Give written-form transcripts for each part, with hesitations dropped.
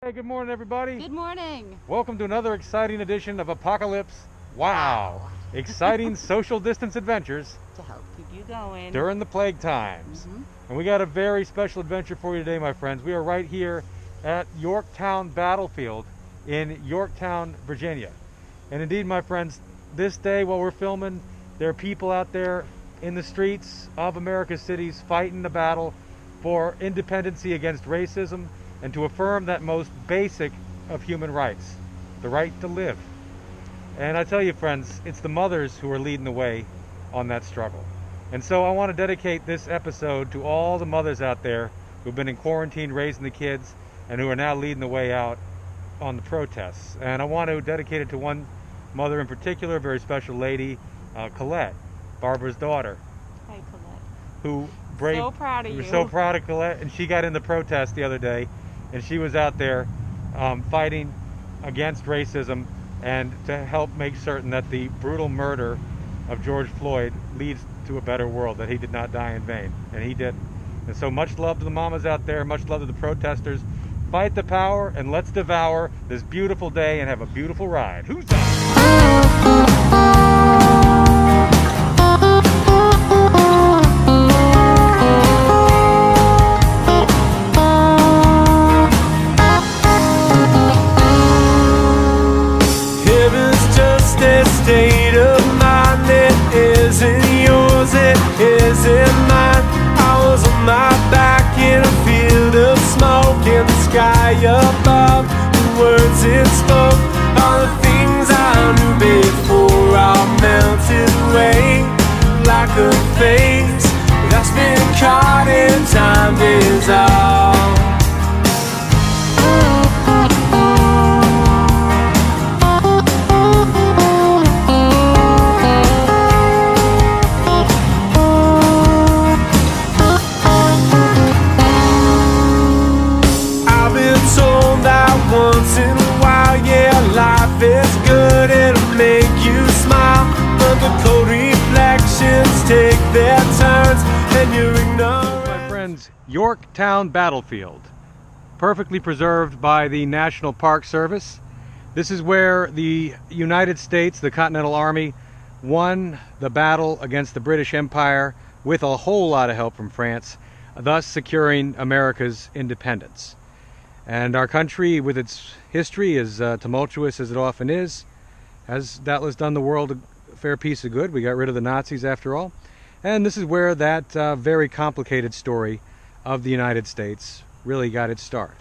Hey, good morning, everybody. Good morning. Welcome to another exciting edition of Apocalypse. Wow. Exciting social distance adventures To help keep you going. during the plague times. And we got a very special adventure for you today, my friends. We are right here at Yorktown Battlefield in Yorktown, Virginia. And indeed, my friends, this day while we're filming, there are people out there in the streets of America's cities fighting the battle for independency against racism and to affirm that most basic of human rights, the right to live. And I tell you, friends, it's the mothers who are leading the way on that struggle. And so I want to dedicate this episode to all the mothers out there who've been in quarantine raising the kids and who are now leading the way out on the protests. And I want to dedicate it to one mother in particular, a very special lady, Colette, Barbara's daughter. Hi, Colette. Who braved, So proud of you. We're so proud of Colette, and she got in the protest the other day, and she was out there fighting against racism and to help make certain that the brutal murder of George Floyd leads to a better world, that he did not die in vain, and he didn't. And so much love to the mamas out there, much love to the protesters. Fight the power, and let's devour this beautiful day and have a beautiful ride. Who's that? State of mind, it isn't yours, it isn't mine. I was on my back in a field of smoke, in the sky above. The words it spoke are the things I knew before, all melted away like a face that's been caught in time dissolved. Once in a while, yeah, life is good, it'll make you smile, but the cold reflections take their turns and you're ignorant. My friends, Yorktown Battlefield, perfectly preserved by the National Park Service. This is where the United States, the Continental Army, won the battle against the British Empire with a whole lot of help from France, thus securing America's independence. And our country, with its history, as tumultuous as it often is, has doubtless done the world a fair piece of good. We got rid of the Nazis after all. And this is where that very complicated story of the United States really got its start.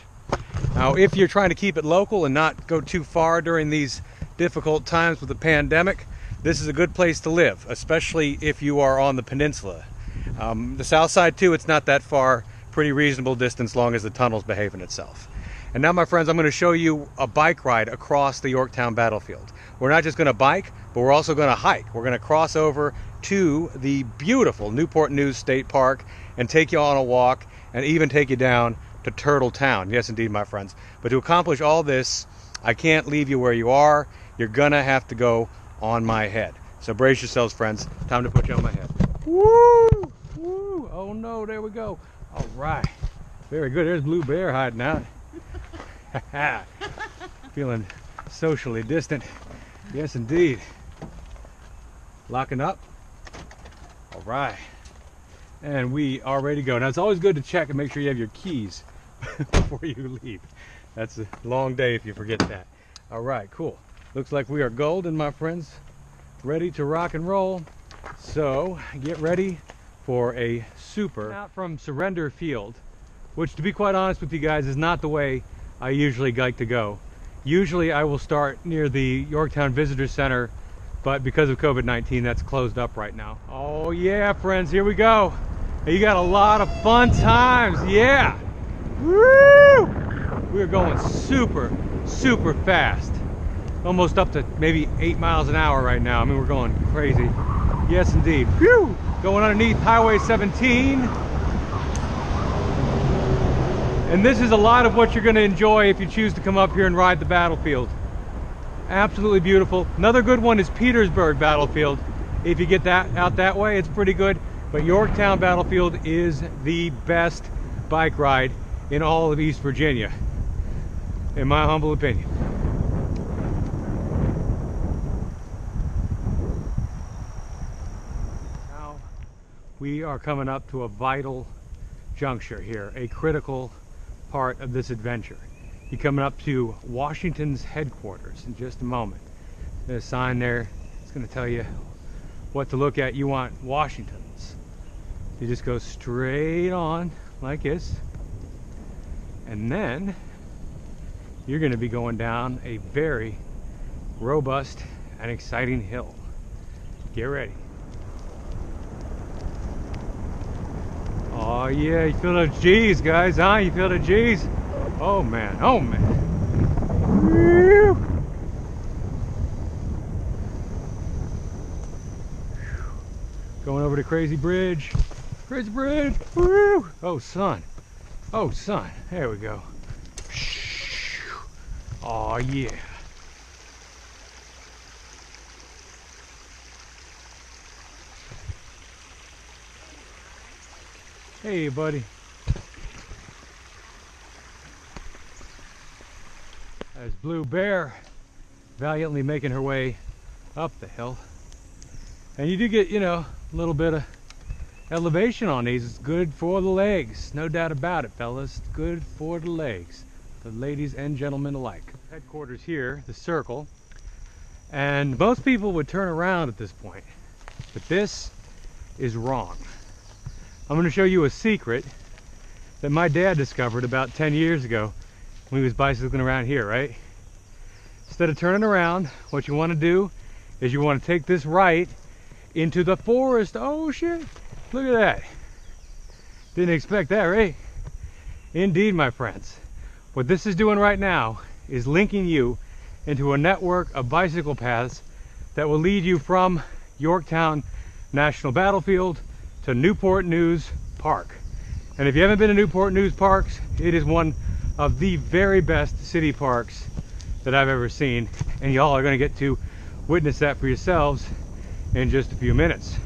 Now, if you're trying to keep it local and not go too far during these difficult times with the pandemic, this is a good place to live, especially if you are on the peninsula. The south side too, it's not that far, pretty reasonable distance long as the tunnel's behaving itself. And now, my friends, I'm going to show you a bike ride across the Yorktown Battlefield. We're not just going to bike, but we're also going to hike. We're going to cross over to the beautiful Newport News State Park and take you on a walk and even take you down to Turtle Town. Yes, indeed, my friends. But to accomplish all this, I can't leave you where you are. You're going to have to go on my head. So brace yourselves, friends. Time to put you on my head. Woo! Woo! Oh, no, there we go. All right. Very good. There's Blue Bear hiding out. Feeling socially distant. Yes, indeed. Locking up. All right. And we are ready to go. Now, it's always good to check and make sure you have your keys before you leave. That's a long day if you forget that. All right, cool. Looks like we are golden, my friends. Ready to rock and roll. So, get ready for a super out from Surrender Field, which, to be quite honest with you guys, is not the way I usually like to go. Usually I will start near the Yorktown Visitor Center, but because of COVID-19, that's closed up right now. Oh yeah, friends, here we go. You got a lot of fun times, yeah. Woo! We are going super, super fast. Almost up to maybe 8 miles an hour right now. I mean, we're going crazy. Yes, indeed. Whew! Going underneath Highway 17. And this is a lot of what you're going to enjoy if you choose to come up here and ride the battlefield. Absolutely beautiful. Another good one is Petersburg Battlefield. If you get that out that way, it's pretty good. But Yorktown Battlefield is the best bike ride in all of East Virginia. in my humble opinion. Now we are coming up to a vital juncture here, a critical part of this adventure. You're coming up to Washington's headquarters in just a moment. There's a sign there. It's going to tell you what to look at. You want Washington's. You just go straight on like this, and then you're going to be going down a very robust and exciting hill. Get ready. Oh yeah, you feel those G's, guys, huh? You feel the G's? Oh man, oh man. Woo. Going over the crazy bridge. Crazy bridge. Woo. Oh sun. Oh sun. There we go. Oh yeah. Hey buddy. There's Blue Bear valiantly making her way up the hill. And you do get, you know, a little bit of elevation on these. It's good for the legs. No doubt about it, fellas. It's good for the legs. The ladies and gentlemen alike. Headquarters here, the circle. And most people would turn around at this point. But this is wrong. I'm going to show you a secret that my dad discovered about 10 years ago when he was bicycling around here, right? Instead of turning around, what you want to do is you want to take this right into the forest. Oh shit, look at that. Didn't expect that, right? Indeed, my friends. What this is doing right now is linking you into a network of bicycle paths that will lead you from Yorktown National Battlefield to Newport News Park. And if you haven't been to Newport News Parks, it is one of the very best city parks that I've ever seen, and y'all are going to get to witness that for yourselves in just a few minutes.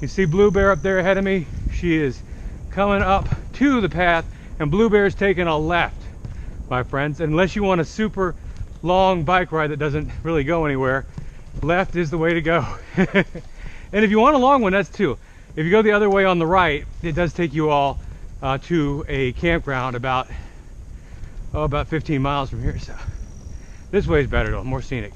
You see Blue Bear up there ahead of me. She is coming up to the path, and Blue Bear is taking a left, my friends. And unless you want a super long bike ride that doesn't really go anywhere, left is the way to go. And if you want a long one, that's too. If you go the other way on the right, it does take you all to a campground about 15 miles from here. So this way is better though, more scenic.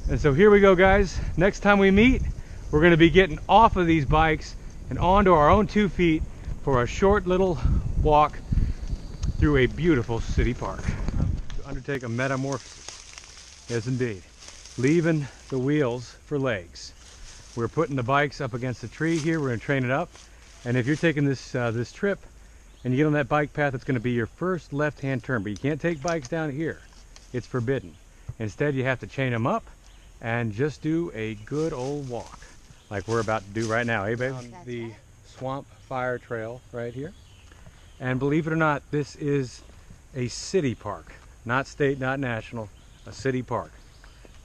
And so here we go, guys. Next time we meet, we're going to be getting off of these bikes and onto our own 2 feet for a short little walk through a beautiful city park. To undertake a metamorphosis. Yes, indeed. Leaving the wheels for legs. We're putting the bikes up against the tree here. We're going to train it up. And if you're taking this this trip and you get on that bike path, it's going to be your first left-hand turn. But you can't take bikes down here. It's forbidden. Instead, you have to chain them up and just do a good old walk like we're about to do right now. Hey, babe? On the Swamp Fire Trail right here. And believe it or not, this is a city park. Not state, not national. A city park.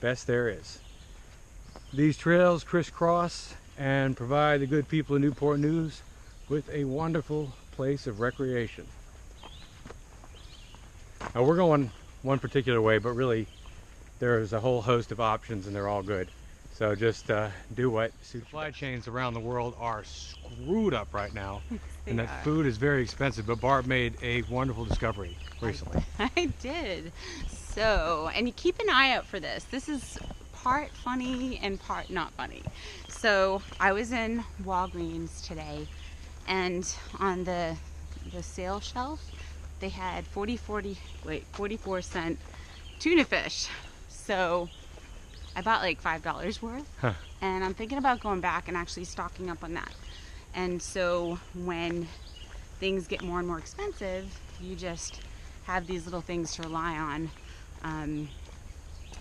Best there is. These trails crisscross and provide the good people of Newport News with a wonderful place of recreation. Now we're going one particular way, but really there's a whole host of options and they're all good. So just do what suits. Supply chains around the world are screwed up right now, and that food is very expensive. But Barb made a wonderful discovery recently. I did. So, and you keep an eye out for this. This is part funny and part not funny. So I was in Walgreens today, and on the sale shelf they had 44-cent tuna fish. So I bought like $5 worth, and I'm thinking about going back and actually stocking up on that. And so when things get more and more expensive, you just have these little things to rely on.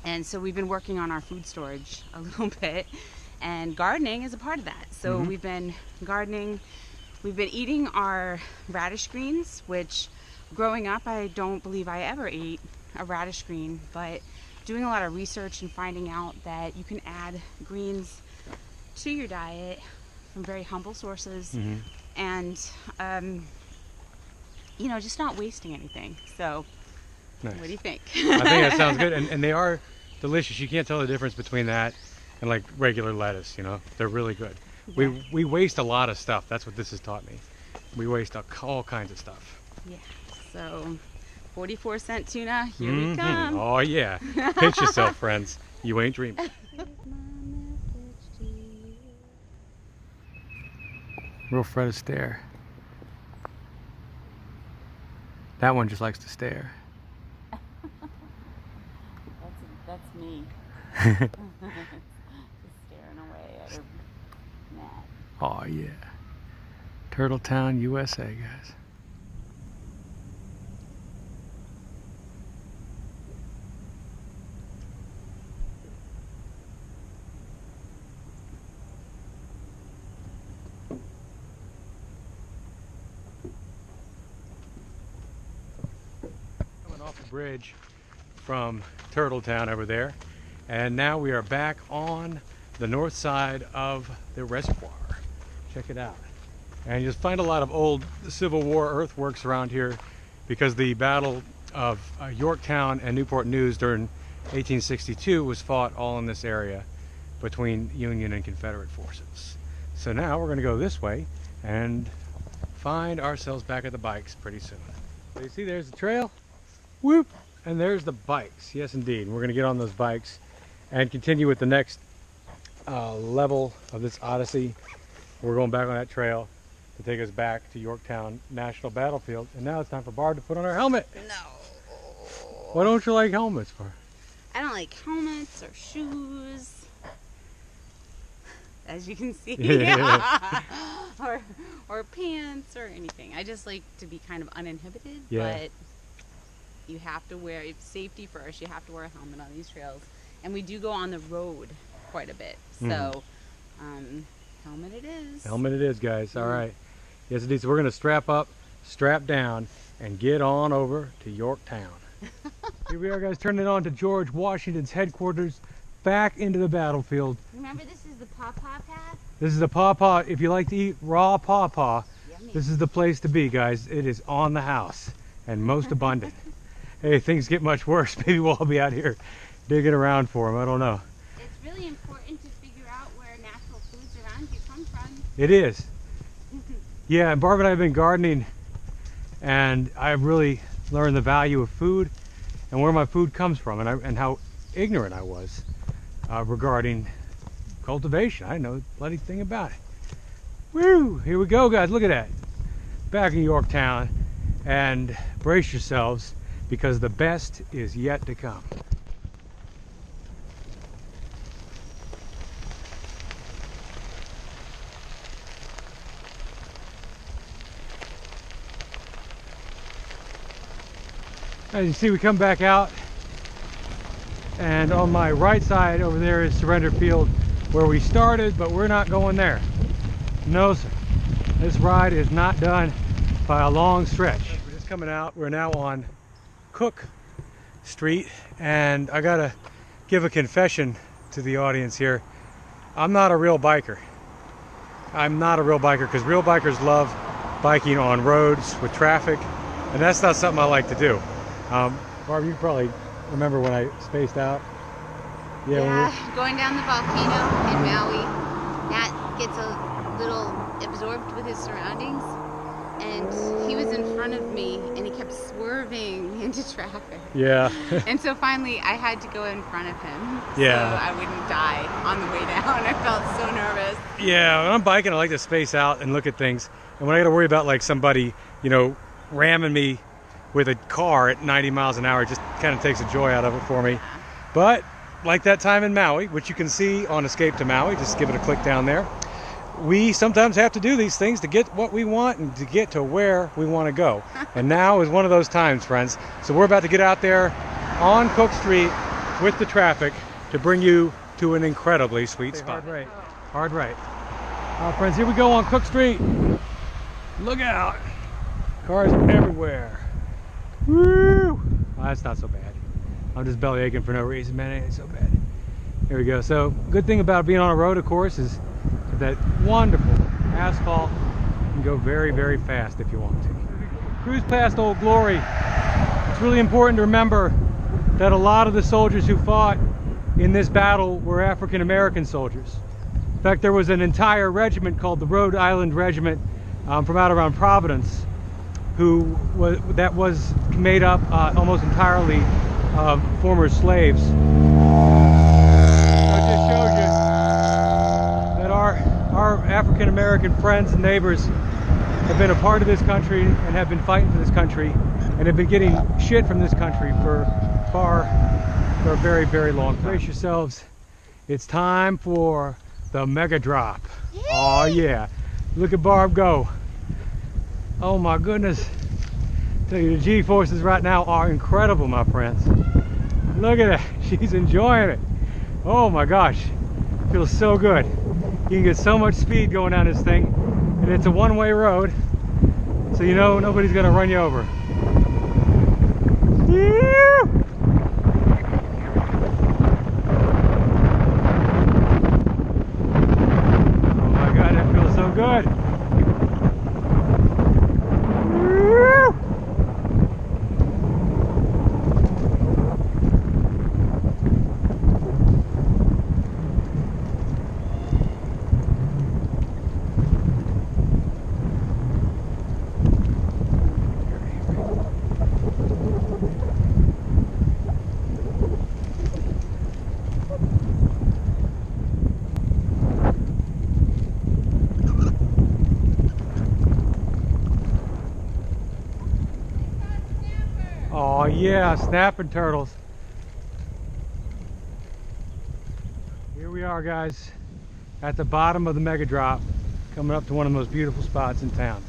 And so we've been working on our food storage a little bit, and gardening is a part of that. So we've been gardening. We've been eating our radish greens, which growing up, I don't believe I ever ate a radish green, but doing a lot of research and finding out that you can add greens to your diet from very humble sources, and you know, just not wasting anything. So Nice. What do you think? I think that sounds good, and they are delicious. You can't tell the difference between that and like regular lettuce, you know. They're really good. Yeah. We waste a lot of stuff. That's what this has taught me. We waste all kinds of stuff. Yeah, so 44-cent tuna, here we come. Oh yeah, pinch yourself, friends. You ain't dreaming. Real Fred stare. That one just likes to stare. That's me. Just staring away at her mat. Oh yeah. Turtletown, USA, guys. Coming off the bridge from Turtletown over there, and now we are back on the north side of the reservoir. Check it out. And you'll find a lot of old Civil War earthworks around here because the Battle of Yorktown and Newport News during 1862 was fought all in this area between Union and Confederate forces. So now we're going to go this way and find ourselves back at the bikes pretty soon. So you see there's the trail, whoop, and there's the bikes. Yes indeed, we're going to get on those bikes and continue with the next level of this odyssey. We're going back on that trail to take us back to Yorktown National Battlefield. And now it's time for Barb to put on her helmet. No. What don't you like helmets for? I don't like helmets or shoes, as you can see. Yeah. or pants or anything. I just like to be kind of uninhibited, Yeah. but you have to wear, safety first, you have to wear a helmet on these trails. And we do go on the road quite a bit, so helmet it is. Helmet it is, guys. All right. Yes, indeed. So we're going to strap up, strap down, and get on over to Yorktown. Here we are, guys, turning it on to George Washington's headquarters, back into the battlefield. Remember, this is the pawpaw path? This is the pawpaw. If you like to eat raw pawpaw, Yummy. this is the place to be, guys. It is on the house and most abundant. Hey, things get much worse. Maybe we'll all be out here digging around for them. I don't know. It's really important to figure out where natural foods around you come from. It is. Yeah, and Barb and I have been gardening, and I've really learned the value of food and where my food comes from, and how ignorant I was regarding cultivation. I didn't know a bloody thing about it. Woo! Here we go, guys. Look at that. Back in Yorktown, and brace yourselves because the best is yet to come. As you see, we come back out, and on my right side over there is Surrender Field, where we started, but we're not going there. No, sir. This ride is not done by a long stretch. We're just coming out. We're now on Cook Street, and I gotta give a confession to the audience here. I'm not a real biker. I'm not a real biker because real bikers love biking on roads with traffic, and that's not something I like to do. Barb, you probably remember when I spaced out. Yeah, going down the volcano in Maui, Matt gets a little absorbed with his surroundings, and he was in front of me, and he kept swerving into traffic. Yeah. And so finally, I had to go in front of him, Yeah. so I wouldn't die on the way down. I felt so nervous. Yeah, when I'm biking, I like to space out and look at things, and when I got to worry about like somebody, you know, ramming me with a car at 90 miles an hour, it just kind of takes the joy out of it for me. But like that time in Maui, which you can see on Escape to Maui, just give it a click down there, we sometimes have to do these things to get what we want and to get to where we want to go. And now is one of those times, friends. So we're about to get out there on Cook Street with the traffic to bring you to an incredibly sweet spot. Hard right. Hard right. Friends, here we go on Cook Street. Look out. Cars everywhere. Woo! Well, that's not so bad. I'm just belly aching for no reason, man. It ain't so bad. Here we go. So, good thing about being on a road, of course, is that wonderful asphalt. You can go very, very fast if you want to. Cruise past Old Glory It's really important to remember that a lot of the soldiers who fought in this battle were African American soldiers. In fact, there was an entire regiment called the Rhode Island Regiment from out around Providence that was made up almost entirely of former slaves. So it just shows you that our African American friends and neighbors have been a part of this country and have been fighting for this country and have been getting shit from this country for a very, very long time. Brace yourselves. It's time for the mega drop. Oh yeah. Look at Barb go. Oh my goodness. I tell you, the G-forces right now are incredible, my friends. Look at it. She's enjoying it. Oh my gosh. Feels so good. You can get so much speed going down this thing. And it's a one-way road. So you know nobody's gonna run you over. Yeah! Oh my God, it feels so good. Oh yeah, snapping turtles. Here we are, guys, at the bottom of the mega drop, coming up to one of the most beautiful spots in town.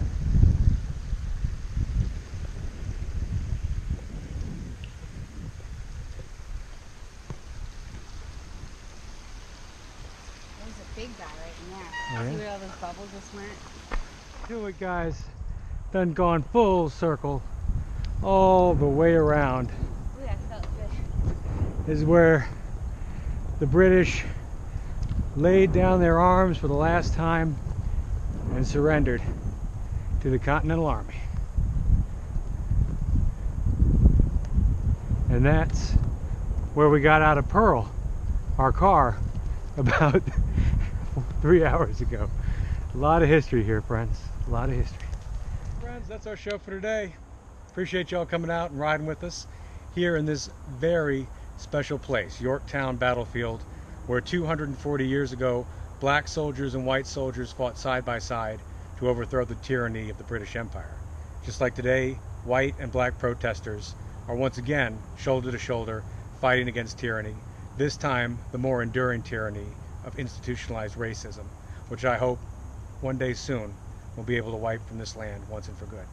There's a big guy right in there. Oh, yeah? See where all those bubbles just went? Do it, guys. Done gone full circle all the way around. Ooh, that felt good. This is where the British laid down their arms for the last time and surrendered to the Continental Army. And that's where we got out of Pearl, our car, about 3 hours ago. A lot of history here, friends. A lot of history. Friends, that's our show for today. Appreciate y'all coming out and riding with us here in this very special place, Yorktown battlefield, where 240 years ago, black soldiers and white soldiers fought side by side to overthrow the tyranny of the British Empire. Just like today, white and black protesters are once again shoulder to shoulder fighting against tyranny, this time the more enduring tyranny of institutionalized racism, which I hope one day soon we'll be able to wipe from this land once and for good.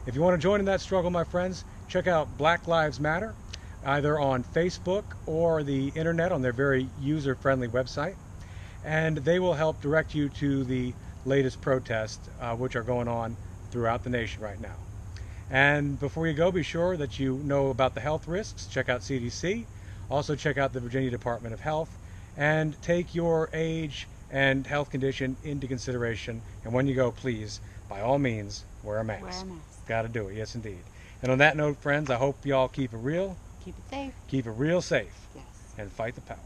If you want to join in that struggle, my friends, check out Black Lives Matter, either on Facebook or the internet on their very user-friendly website. And they will help direct you to the latest protests, which are going on throughout the nation right now. And before you go, be sure that you know about the health risks. Check out CDC. Also check out the Virginia Department of Health. And take your age and health condition into consideration. And when you go, please, by all means, wear a mask. Wear a mask. Gotta do it, yes indeed. And on that note, friends, I hope y'all keep it real. Keep it safe. Keep it real safe. Yes. And fight the power.